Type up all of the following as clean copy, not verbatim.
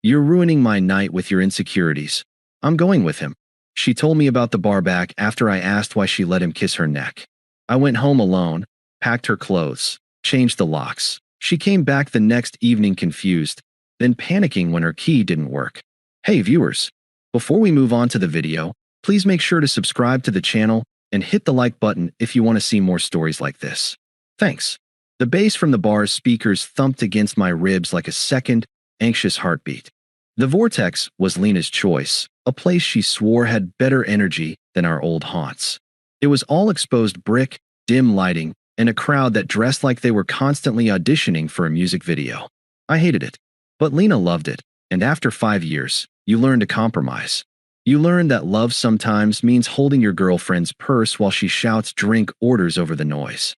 You're ruining my night with your insecurities. I'm going with him. She told me about the bar back after I asked why she let him kiss her neck. I went home alone, packed her clothes, changed the locks. She came back the next evening confused, then panicking when her key didn't work. Hey viewers, before we move on to the video, please make sure to subscribe to the channel and hit the like button if you want to see more stories like this. Thanks. The bass from the bar's speakers thumped against my ribs like a second, anxious heartbeat. The Vortex was Lena's choice, a place she swore had better energy than our old haunts. It was all exposed brick, dim lighting, and a crowd that dressed like they were constantly auditioning for a music video. I hated it. But Lena loved it, and after 5 years, you learn to compromise. You learn that love sometimes means holding your girlfriend's purse while she shouts drink orders over the noise.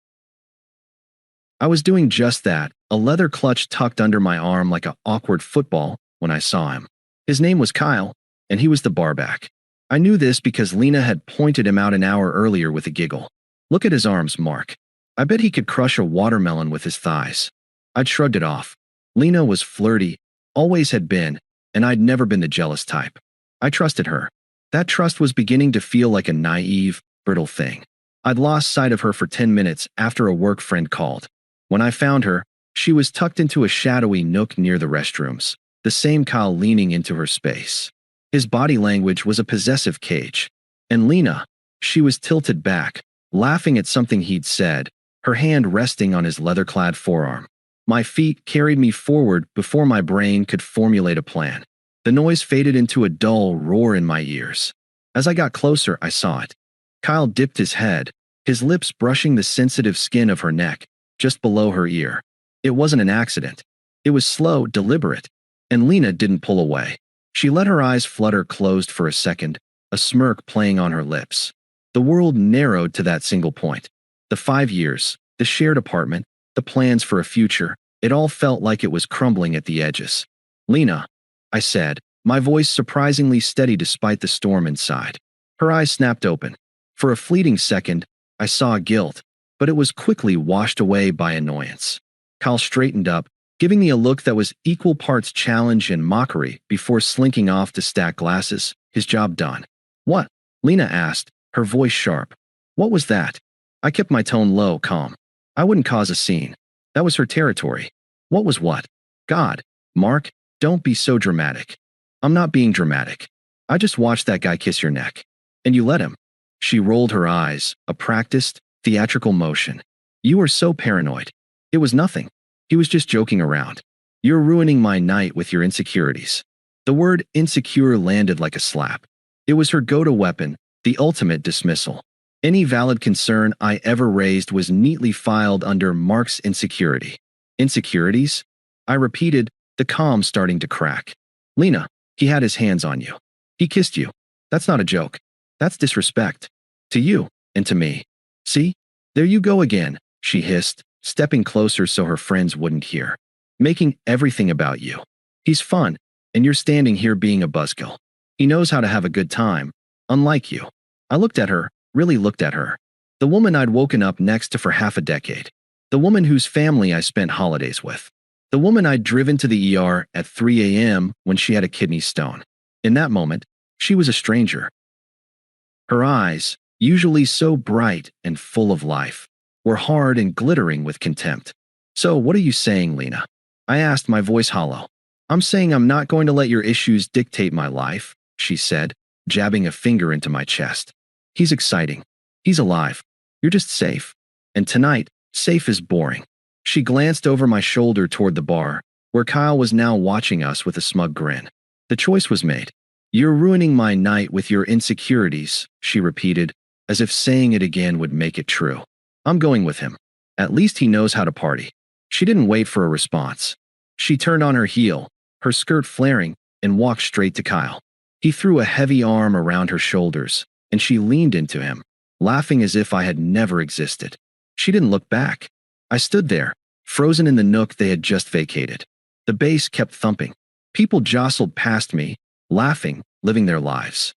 I was doing just that, a leather clutch tucked under my arm like an awkward football, when I saw him. His name was Kyle, and he was the barback. I knew this because Lena had pointed him out an hour earlier with a giggle. Look at his arms, Mark. I bet he could crush a watermelon with his thighs. I'd shrugged it off. Lena was flirty, always had been, and I'd never been the jealous type. I trusted her. That trust was beginning to feel like a naive, brittle thing. I'd lost sight of her for 10 minutes after a work friend called. When I found her, she was tucked into a shadowy nook near the restrooms, the same Kyle leaning into her space. His body language was a possessive cage. And Lena, she was tilted back, laughing at something he'd said, her hand resting on his leather-clad forearm. My feet carried me forward before my brain could formulate a plan. The noise faded into a dull roar in my ears. As I got closer, I saw it. Kyle dipped his head, his lips brushing the sensitive skin of her neck, just below her ear. It wasn't an accident. It was slow, deliberate. And Lena didn't pull away. She let her eyes flutter closed for a second, a smirk playing on her lips. The world narrowed to that single point. The 5 years, the shared apartment, the plans for a future, it all felt like it was crumbling at the edges. Lena, I said, my voice surprisingly steady despite the storm inside. Her eyes snapped open. For a fleeting second, I saw guilt, but it was quickly washed away by annoyance. Kyle straightened up, giving me a look that was equal parts challenge and mockery before slinking off to stack glasses, his job done. What? Lena asked, her voice sharp. What was that? I kept my tone low, calm. I wouldn't cause a scene. That was her territory. What was what? God, Mark, don't be so dramatic. I'm not being dramatic. I just watched that guy kiss your neck. And you let him. She rolled her eyes, a practiced, theatrical motion. You were so paranoid. It was nothing. He was just joking around. You're ruining my night with your insecurities. The word insecure landed like a slap. It was her go-to weapon, the ultimate dismissal. Any valid concern I ever raised was neatly filed under Mark's insecurity. Insecurities? I repeated, the calm starting to crack. Lena, he had his hands on you. He kissed you. That's not a joke. That's disrespect. To you, and to me. See? There you go again, she hissed, stepping closer so her friends wouldn't hear. Making everything about you. He's fun, and you're standing here being a buzzkill. He knows how to have a good time, unlike you. I looked at her, really looked at her. The woman I'd woken up next to for half a decade. The woman whose family I spent holidays with. The woman I'd driven to the ER at 3 a.m. when she had a kidney stone. In that moment, she was a stranger. Her eyes, usually so bright and full of life, were hard and glittering with contempt. So what are you saying, Lena? I asked, my voice hollow. I'm saying I'm not going to let your issues dictate my life, she said, jabbing a finger into my chest. He's exciting. He's alive. You're just safe. And tonight, safe is boring. She glanced over my shoulder toward the bar, where Kyle was now watching us with a smug grin. The choice was made. You're ruining my night with your insecurities, she repeated, as if saying it again would make it true. I'm going with him. At least he knows how to party. She didn't wait for a response. She turned on her heel, her skirt flaring, and walked straight to Kyle. He threw a heavy arm around her shoulders, and she leaned into him, laughing as if I had never existed. She didn't look back. I stood there, frozen in the nook they had just vacated. The bass kept thumping. People jostled past me, laughing, living their lives.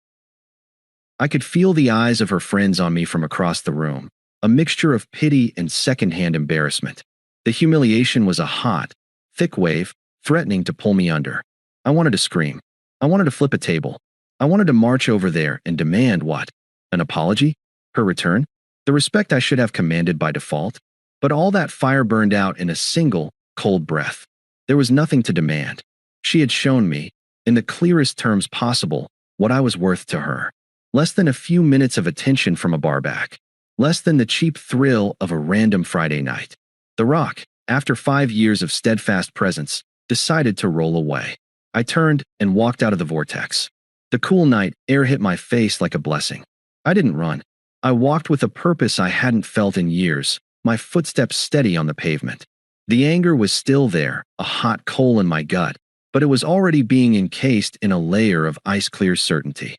I could feel the eyes of her friends on me from across the room, a mixture of pity and secondhand embarrassment. The humiliation was a hot, thick wave, threatening to pull me under. I wanted to scream. I wanted to flip a table. I wanted to march over there and demand what? An apology? Her return? The respect I should have commanded by default? But all that fire burned out in a single, cold breath. There was nothing to demand. She had shown me, in the clearest terms possible, what I was worth to her. Less than a few minutes of attention from a barback. Less than the cheap thrill of a random Friday night. The Rock, after 5 years of steadfast presence, decided to roll away. I turned and walked out of the vortex. The cool night air hit my face like a blessing. I didn't run. I walked with a purpose I hadn't felt in years, my footsteps steady on the pavement. The anger was still there, a hot coal in my gut, but it was already being encased in a layer of ice-clear certainty.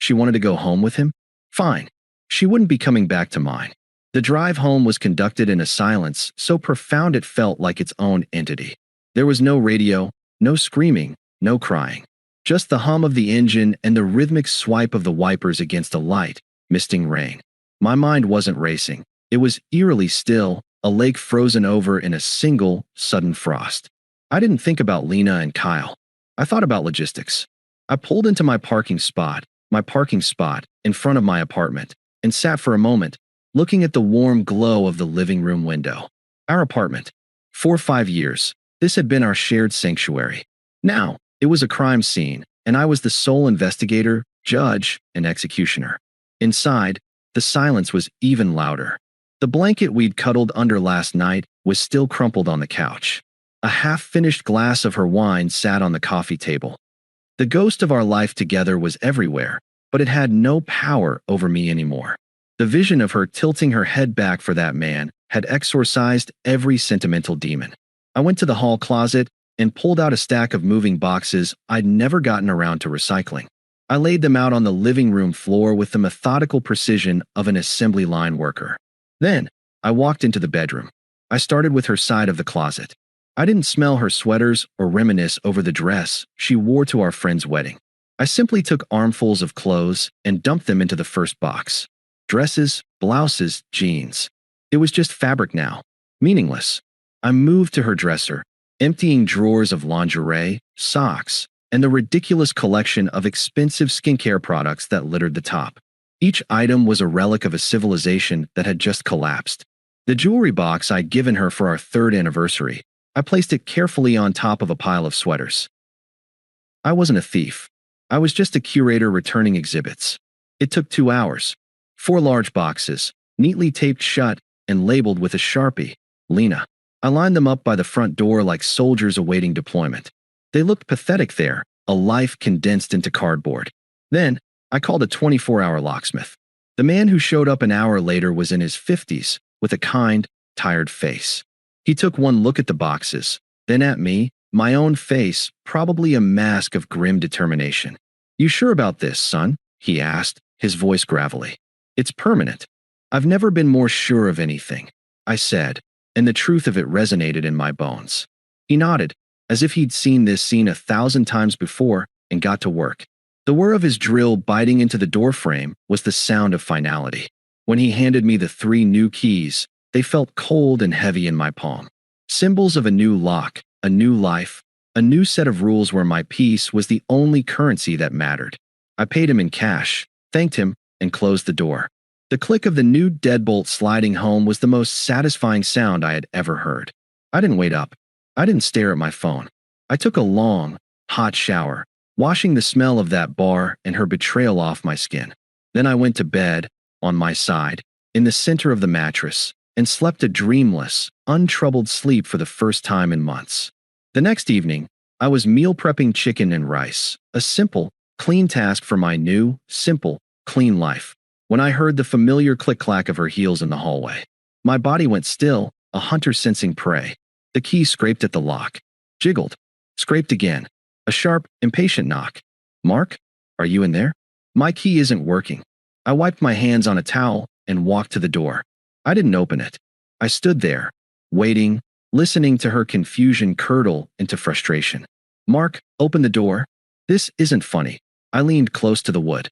She wanted to go home with him? Fine. She wouldn't be coming back to mine. The drive home was conducted in a silence so profound it felt like its own entity. There was no radio, no screaming, no crying. Just the hum of the engine and the rhythmic swipe of the wipers against a light, misting rain. My mind wasn't racing. It was eerily still, a lake frozen over in a single, sudden frost. I didn't think about Lena and Kyle. I thought about logistics. I pulled into my parking spot, in front of my apartment, and sat for a moment, looking at the warm glow of the living room window. Our apartment. For 5 years, this had been our shared sanctuary. Now, it was a crime scene, and I was the sole investigator, judge, and executioner. Inside, the silence was even louder. The blanket we'd cuddled under last night was still crumpled on the couch. A half-finished glass of her wine sat on the coffee table. The ghost of our life together was everywhere, but it had no power over me anymore. The vision of her tilting her head back for that man had exorcised every sentimental demon. I went to the hall closet and pulled out a stack of moving boxes I'd never gotten around to recycling. I laid them out on the living room floor with the methodical precision of an assembly line worker. Then, I walked into the bedroom. I started with her side of the closet. I didn't smell her sweaters or reminisce over the dress she wore to our friend's wedding. I simply took armfuls of clothes and dumped them into the first box. Dresses, blouses, jeans. It was just fabric now. Meaningless. I moved to her dresser, emptying drawers of lingerie, socks, and the ridiculous collection of expensive skincare products that littered the top. Each item was a relic of a civilization that had just collapsed. The jewelry box I'd given her for our 3rd anniversary, I placed it carefully on top of a pile of sweaters. I wasn't a thief. I was just a curator returning exhibits. It took 2 hours. 4 large boxes, neatly taped shut and labeled with a Sharpie, Lena. I lined them up by the front door like soldiers awaiting deployment. They looked pathetic there, a life condensed into cardboard. Then, I called a 24-hour locksmith. The man who showed up an hour later was in his 50s, with a kind, tired face. He took one look at the boxes, then at me, my own face, probably a mask of grim determination. "You sure about this, son?" he asked, his voice gravelly. "It's permanent." "I've never been more sure of anything," I said, and the truth of it resonated in my bones. He nodded, as if he'd seen this scene 1,000 times before, and got to work. The whir of his drill biting into the doorframe was the sound of finality. When he handed me the 3 new keys, they felt cold and heavy in my palm. Symbols of a new lock, a new life, a new set of rules where my peace was the only currency that mattered. I paid him in cash, thanked him, and closed the door. The click of the new deadbolt sliding home was the most satisfying sound I had ever heard. I didn't wait up. I didn't stare at my phone. I took a long, hot shower, washing the smell of that bar and her betrayal off my skin. Then I went to bed, on my side, in the center of the mattress, and slept a dreamless, untroubled sleep for the first time in months. The next evening, I was meal prepping chicken and rice, a simple, clean task for my new, simple, clean life, when I heard the familiar click-clack of her heels in the hallway. My body went still, a hunter sensing prey. The key scraped at the lock, jiggled, scraped again. A sharp, impatient knock. "Mark, are you in there?" My key isn't working. I wiped my hands on a towel and walked to the door. I didn't open it. I stood there, waiting, listening to her confusion curdle into frustration. "Mark, open the door." "This isn't funny." I leaned close to the wood.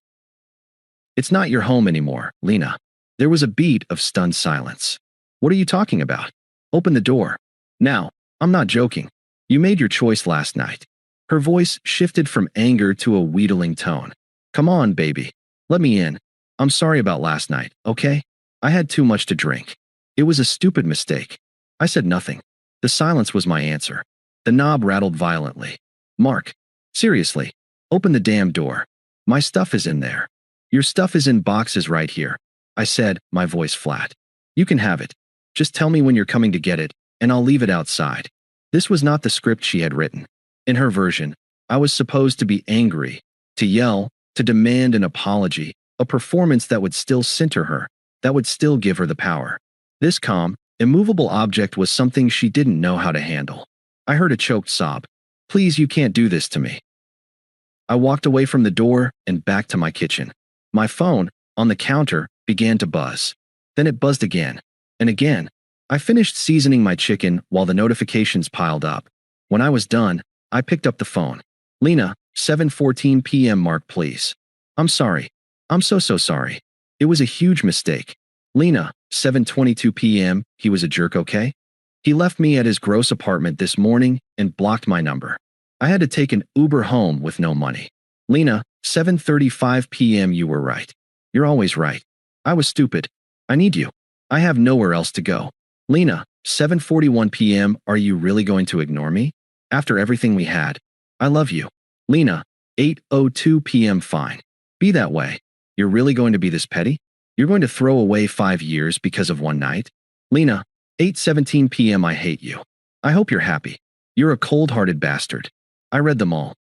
"It's not your home anymore, Lena." There was a beat of stunned silence. "What are you talking about?" "Open the door. Now, I'm not joking. You made your choice last night. Her voice shifted from anger to a wheedling tone. Come on, baby. Let me in. I'm sorry about last night, okay? I had too much to drink. It was a stupid mistake. I said nothing. The silence was my answer. The knob rattled violently. Mark, seriously, open the damn door. My stuff is in there. Your stuff is in boxes right here, I said, my voice flat. You can have it. Just tell me when you're coming to get it, and I'll leave it outside. This was not the script she had written. In her version, I was supposed to be angry, to yell, to demand an apology, a performance that would still center her, that would still give her the power. This calm, immovable object was something she didn't know how to handle. I heard a choked sob. Please, you can't do this to me. I walked away from the door and back to my kitchen. My phone, on the counter, began to buzz. Then it buzzed again. And again. I finished seasoning my chicken while the notifications piled up. When I was done, I picked up the phone. Lena, 7:14 p.m. Mark, please. I'm sorry. I'm so sorry. It was a huge mistake. Lena, 7:22 p.m. He was a jerk, okay? He left me at his gross apartment this morning and blocked my number. I had to take an Uber home with no money. Lena, 7:35 p.m. You were right. You're always right. I was stupid. I need you. I have nowhere else to go. Lena, 7:41 p.m. Are you really going to ignore me? After everything we had. I love you. Lena, 8:02 p.m. Fine. Be that way. You're really going to be this petty? You're going to throw away 5 years because of one night? Lena, 8:17 p.m. I hate you. I hope you're happy. You're a cold-hearted bastard. I read them all.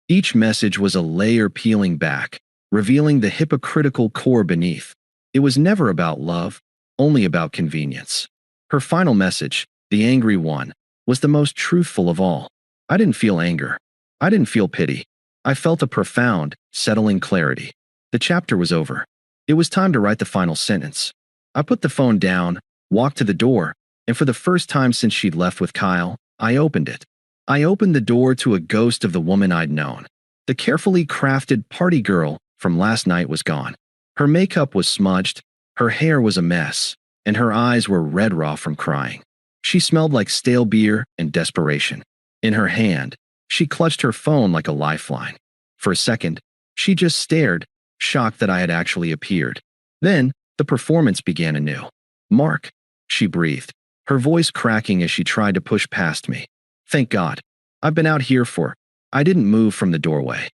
Each message was a layer peeling back, revealing the hypocritical core beneath. It was never about love, only about convenience. Her final message, the angry one, was the most truthful of all. I didn't feel anger. I didn't feel pity. I felt a profound, settling clarity. The chapter was over. It was time to write the final sentence. I put the phone down, walked to the door, and for the first time since she'd left with Kyle, I opened it. I opened the door to a ghost of the woman I'd known. The carefully crafted party girl from last night was gone. Her makeup was smudged, her hair was a mess, and her eyes were red raw from crying. She smelled like stale beer and desperation. In her hand, she clutched her phone like a lifeline. For a second, she just stared, shocked that I had actually appeared. Then, the performance began anew. Mark, she breathed, her voice cracking as she tried to push past me. Thank God. I've been out here for. I didn't move from the doorway.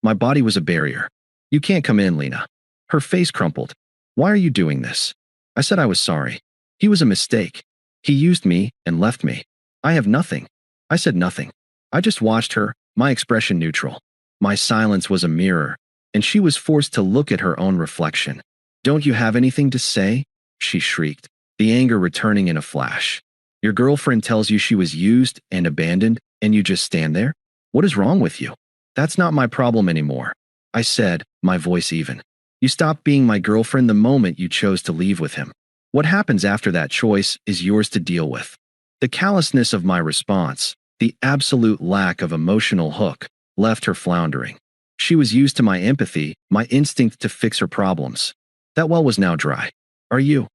My body was a barrier. You can't come in, Lena. Her face crumpled. Why are you doing this? I said I was sorry. He was a mistake. He used me and left me. I have nothing. I said nothing. I just watched her, my expression neutral. My silence was a mirror, and she was forced to look at her own reflection. Don't you have anything to say? She shrieked, the anger returning in a flash. Your girlfriend tells you she was used and abandoned, and you just stand there? What is wrong with you? That's not my problem anymore. I said, my voice even. You stopped being my girlfriend the moment you chose to leave with him. What happens after that choice is yours to deal with. The callousness of my response, the absolute lack of emotional hook, left her floundering. She was used to my empathy, my instinct to fix her problems. That well was now dry. Are you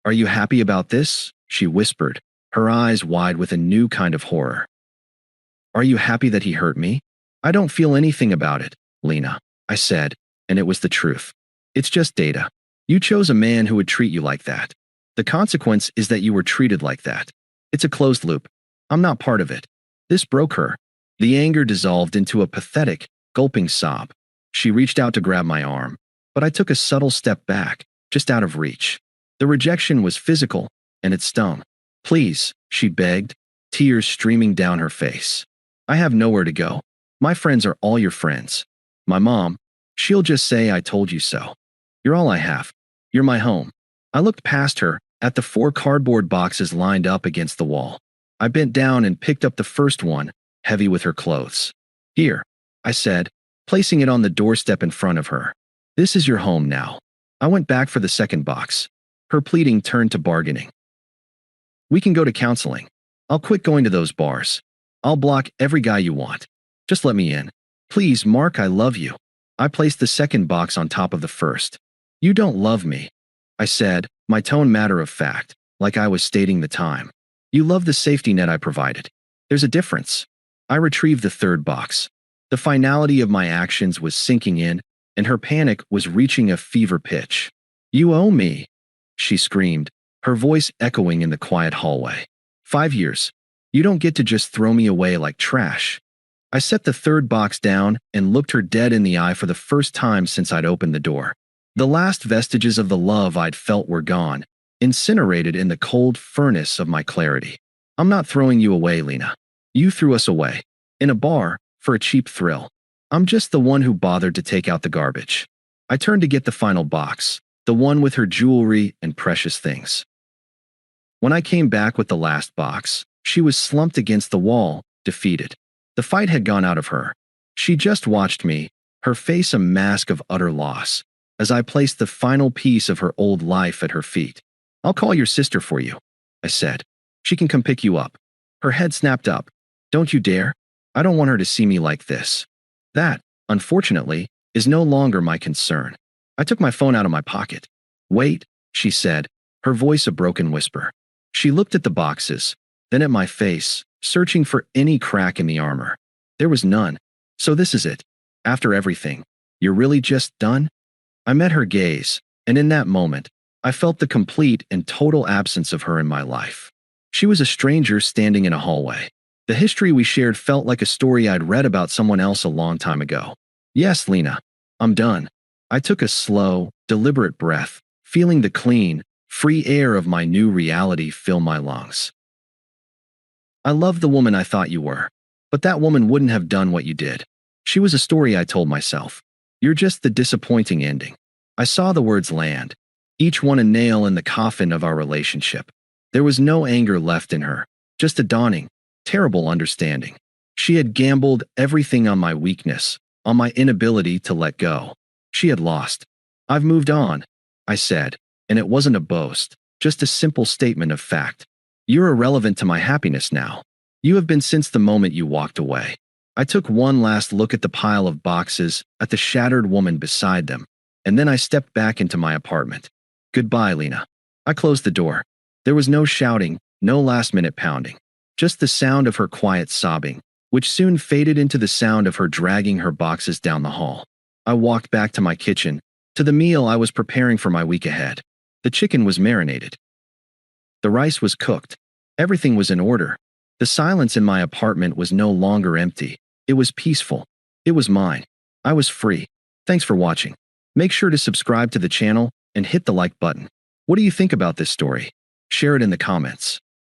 happy about this? She whispered, her eyes wide with a new kind of horror. Are you happy that he hurt me? I don't feel anything about it, Lena, I said, and it was the truth. It's just data. You chose a man who would treat you like that. The consequence is that you were treated like that. It's a closed loop. I'm not part of it. This broke her. The anger dissolved into a pathetic, gulping sob. She reached out to grab my arm, but I took a subtle step back, just out of reach. The rejection was physical, and it stung. Please, she begged, tears streaming down her face. I have nowhere to go. My friends are all your friends. My mom, she'll just say I told you so. You're all I have. You're my home. I looked past her, at the 4 cardboard boxes lined up against the wall. I bent down and picked up the first one, heavy with her clothes. Here, I said, placing it on the doorstep in front of her. This is your home now. I went back for the second box. Her pleading turned to bargaining. We can go to counseling. I'll quit going to those bars. I'll block every guy you want. Just let me in. Please, Mark, I love you. I placed the second box on top of the first. You don't love me, I said, my tone matter of fact, like I was stating the time. You love the safety net I provided. There's a difference. I retrieved the third box. The finality of my actions was sinking in, and her panic was reaching a fever pitch. "You owe me," she screamed, her voice echoing in the quiet hallway. 5 years. You don't get to just throw me away like trash." I set the third box down and looked her dead in the eye for the first time since I'd opened the door. The last vestiges of the love I'd felt were gone, incinerated in the cold furnace of my clarity. "I'm not throwing you away, Lena. You threw us away. In a bar, for a cheap thrill. I'm just the one who bothered to take out the garbage." I turned to get the final box, the one with her jewelry and precious things. When I came back with the last box, she was slumped against the wall, defeated. The fight had gone out of her. She just watched me, her face a mask of utter loss, as I placed the final piece of her old life at her feet. "I'll call your sister for you," I said. "She can come pick you up." Her head snapped up. "Don't you dare. I don't want her to see me like this." That, unfortunately, is no longer my concern. I took my phone out of my pocket. "Wait," she said, her voice a broken whisper. She looked at the boxes, then at my face, searching for any crack in the armor. There was none. "So this is it. After everything, you're really just done?" I met her gaze, and in that moment, I felt the complete and total absence of her in my life. She was a stranger standing in a hallway. The history we shared felt like a story I'd read about someone else a long time ago. "Yes, Lena, I'm done." I took a slow, deliberate breath, feeling the clean, free air of my new reality fill my lungs. "I love the woman I thought you were, but that woman wouldn't have done what you did." She was a story I told myself. "You're just the disappointing ending." I saw the words land, each one a nail in the coffin of our relationship. There was no anger left in her, just a dawning, terrible understanding. She had gambled everything on my weakness, on my inability to let go. She had lost. "I've moved on," I said, and it wasn't a boast, just a simple statement of fact. "You're irrelevant to my happiness now. You have been since the moment you walked away." I took one last look at the pile of boxes, at the shattered woman beside them, and then I stepped back into my apartment. "Goodbye, Lena." I closed the door. There was no shouting, no last-minute pounding, just the sound of her quiet sobbing, which soon faded into the sound of her dragging her boxes down the hall. I walked back to my kitchen, to the meal I was preparing for my week ahead. The chicken was marinated. The rice was cooked. Everything was in order. The silence in my apartment was no longer empty. It was peaceful. It was mine. I was free. Thanks for watching. Make sure to subscribe to the channel and hit the like button. What do you think about this story? Share it in the comments.